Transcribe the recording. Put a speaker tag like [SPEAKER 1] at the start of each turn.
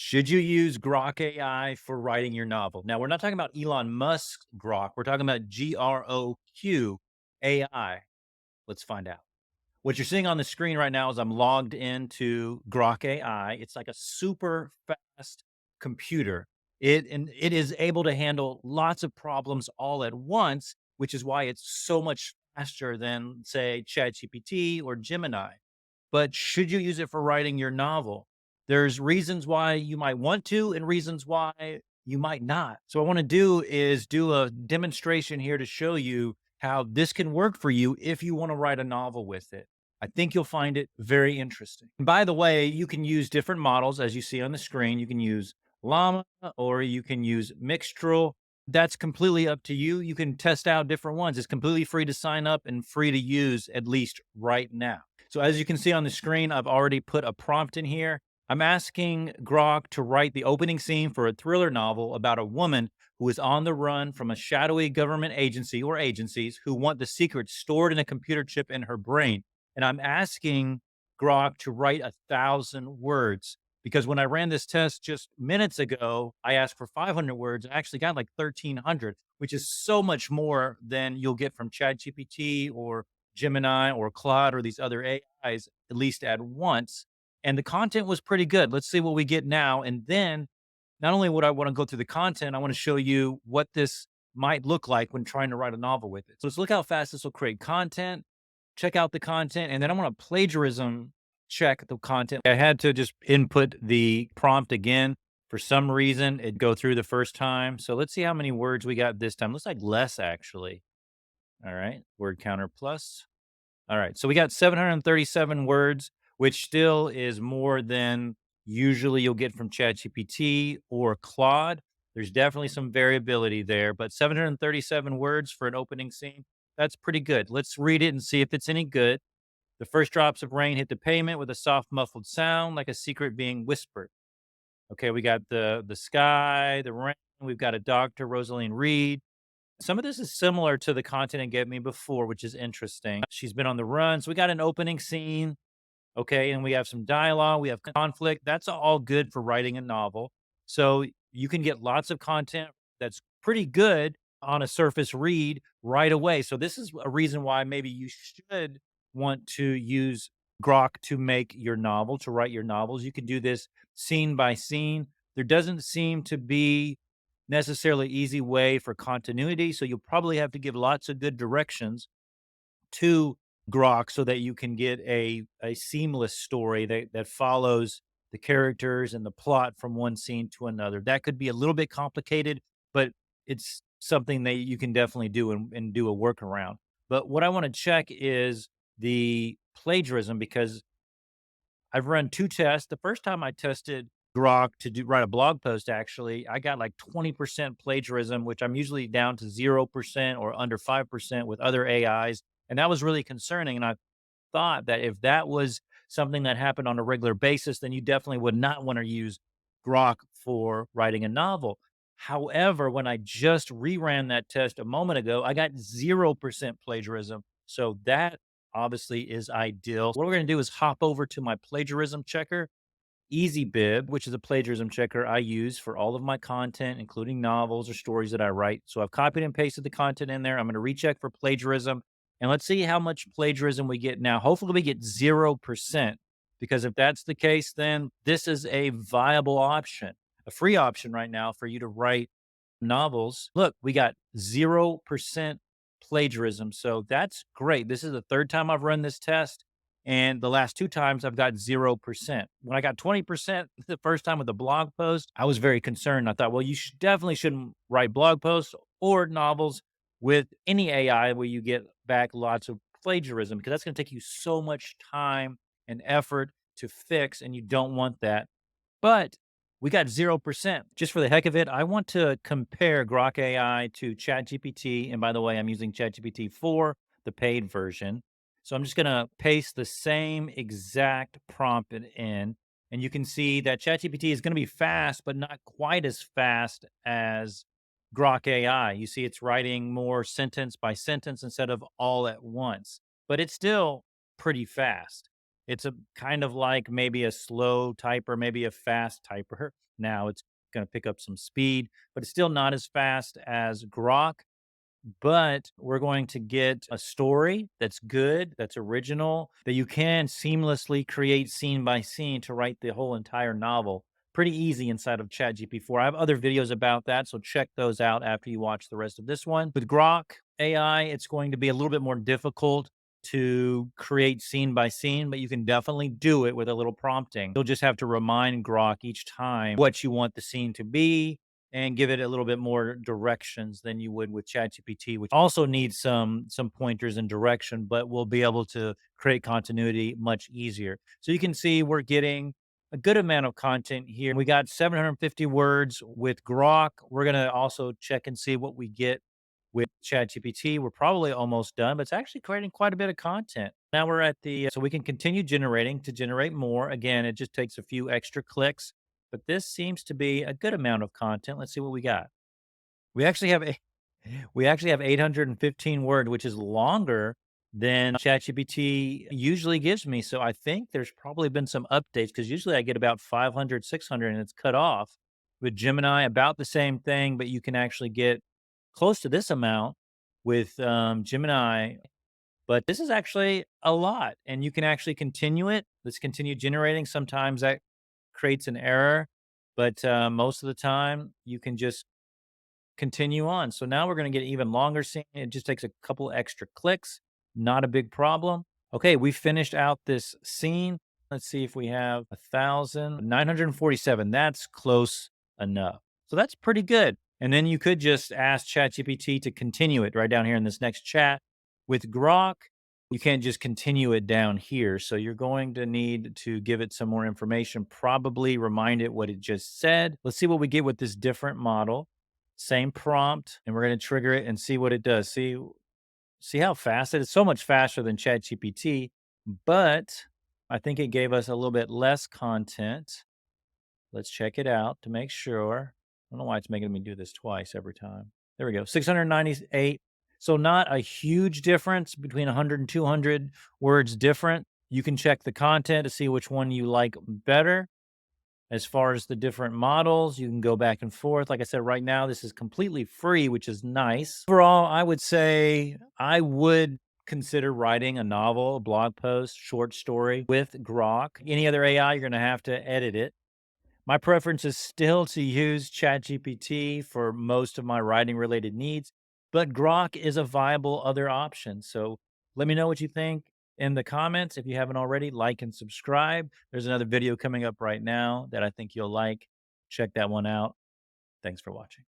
[SPEAKER 1] Should you use Groq AI for writing your novel? Now, we're not talking about Elon Musk's Grok. We're talking about Groq AI. Let's find out. What you're seeing on the screen right now is I'm logged into Groq AI. It's like a super fast computer. It is able to handle lots of problems all at once, which is why it's so much faster than, say, ChatGPT or Gemini. But should you use it for writing your novel? There's reasons why you might want to and reasons why you might not. So what I want to do is do a demonstration here to show you how this can work for you if you want to write a novel with it. I think you'll find it very interesting. And by the way, you can use different models as you see on the screen. You can use Llama or you can use Mixtral. That's completely up to you. You can test out different ones. It's completely free to sign up and free to use, at least right now. So as you can see on the screen, I've already put a prompt in here. I'm asking Grok to write the opening scene for a thriller novel about a woman who is on the run from a shadowy government agency or agencies who want the secrets stored in a computer chip in her brain. And I'm asking Grok to write 1,000 words because when I ran this test just minutes ago, I asked for 500 words and I actually got like 1,300, which is so much more than you'll get from ChatGPT or Gemini or Claude or these other AIs, at least at once. And the content was pretty good. Let's see what we get now. And then not only would I want to go through the content, I want to show you what this might look like when trying to write a novel with it. So let's look how fast this will create content, check out the content, and then I want to plagiarism check the content. I had to just input the prompt again. For some reason, it go through the first time. So let's see how many words we got this time. Looks like less actually. All right. Word counter plus. All right. So we got 737 words, which still is more than usually you'll get from ChatGPT or Claude. There's definitely some variability there, but 737 words for an opening scene, that's pretty good. Let's read it and see if it's any good. The first drops of rain hit the pavement with a soft, muffled sound, like a secret being whispered. Okay, we got the sky, the rain. We've got a doctor, Rosaline Reed. Some of this is similar to the content it gave me before, which is interesting. She's been on the run. So we got an opening scene. Okay. And we have some dialogue, we have conflict. That's all good for writing a novel. So you can get lots of content that's pretty good on a surface read right away. So this is a reason why maybe you should want to use Grok to make your novel, to write your novels. You can do this scene by scene. There doesn't seem to be necessarily easy way for continuity. So you'll probably have to give lots of good directions to Grok so that you can get a seamless story that follows the characters and the plot from one scene to another. That could be a little bit complicated, but it's something that you can definitely do and do a workaround. But what I want to check is the plagiarism because I've run 2 tests. The first time I tested Grok to write a blog post, actually, I got like 20% plagiarism, which I'm usually down to 0% or under 5% with other AIs. And that was really concerning. And I thought that if that was something that happened on a regular basis, then you definitely would not want to use Grok for writing a novel. However, when I just reran that test a moment ago, I got 0% plagiarism. So that obviously is ideal. What we're going to do is hop over to my plagiarism checker, EasyBib, which is a plagiarism checker I use for all of my content, including novels or stories that I write. So I've copied and pasted the content in there. I'm going to recheck for plagiarism and let's see how much plagiarism we get now. Hopefully, we get 0%, because if that's the case, then this is a viable option, a free option right now for you to write novels. Look, we got 0% plagiarism. So that's great. This is the third time I've run this test. And the last 2 times I've got 0%. When I got 20% the first time with the blog post, I was very concerned. I thought, well, you definitely shouldn't write blog posts or novels with any AI where you get back lots of plagiarism because that's going to take you so much time and effort to fix, and you don't want that. But we got 0%. Just for the heck of it, I want to compare Grok AI to ChatGPT. And by the way, I'm using ChatGPT 4, the paid version. So I'm just going to paste the same exact prompt in. And you can see that ChatGPT is going to be fast, but not quite as fast as Grok AI. You see, it's writing more sentence by sentence instead of all at once, but it's still pretty fast. It's a kind of like maybe a slow typer, maybe a fast typer. Now it's going to pick up some speed, but it's still not as fast as Grok. But we're going to get a story that's good, that's original, that you can seamlessly create scene by scene to write the whole entire novel. Pretty easy inside of ChatGPT 4. I have other videos about that, so check those out after you watch the rest of this one. With Grok AI, it's going to be a little bit more difficult to create scene by scene, but you can definitely do it with a little prompting. You'll just have to remind Grok each time what you want the scene to be and give it a little bit more directions than you would with ChatGPT, which also needs some pointers and direction, but will be able to create continuity much easier. So you can see we're getting a good amount of content here. We got 750 words with Grok. We're gonna also check and see what we get with ChatGPT. We're probably almost done, but it's actually creating quite a bit of content. Now we're at the so we can continue generating to generate more. Again, it just takes a few extra clicks, but this seems to be a good amount of content. Let's see what we got. We actually have a we actually have 815 word, which is longer than ChatGPT usually gives me. So I think there's probably been some updates because usually I get about 500, 600, and it's cut off. With Gemini, about the same thing, but you can actually get close to this amount with Gemini. But this is actually a lot, and you can actually continue it. Let's continue generating. Sometimes that creates an error, but most of the time you can just continue on. So now we're going to get even longer scene. It just takes a couple extra clicks. Not a big problem. Okay, we finished out this scene. Let's see if we have 1,947. That's close enough. So that's pretty good. And then you could just ask ChatGPT to continue it right down here in this next chat. With Grok, you can't just continue it down here. So you're going to need to give it some more information, probably remind it what it just said. Let's see what we get with this different model. Same prompt, and we're going to trigger it and see what it does. See how fast it is. So much faster than ChatGPT, but I think it gave us a little bit less content. Let's check it out to make sure. I don't know why it's making me do this twice every time. There we go. 698. So not a huge difference between 100 and 200 words different. You can check the content to see which one you like better. As far as the different models, you can go back and forth. Like I said, right now, this is completely free, which is nice. Overall, I would say I would consider writing a novel, a blog post, short story with Grok. Any other AI, you're going to have to edit it. My preference is still to use ChatGPT for most of my writing related needs, but Grok is a viable other option. So let me know what you think in the comments. If you haven't already, like and subscribe. There's another video coming up right now that I think you'll like. Check that one out. Thanks for watching.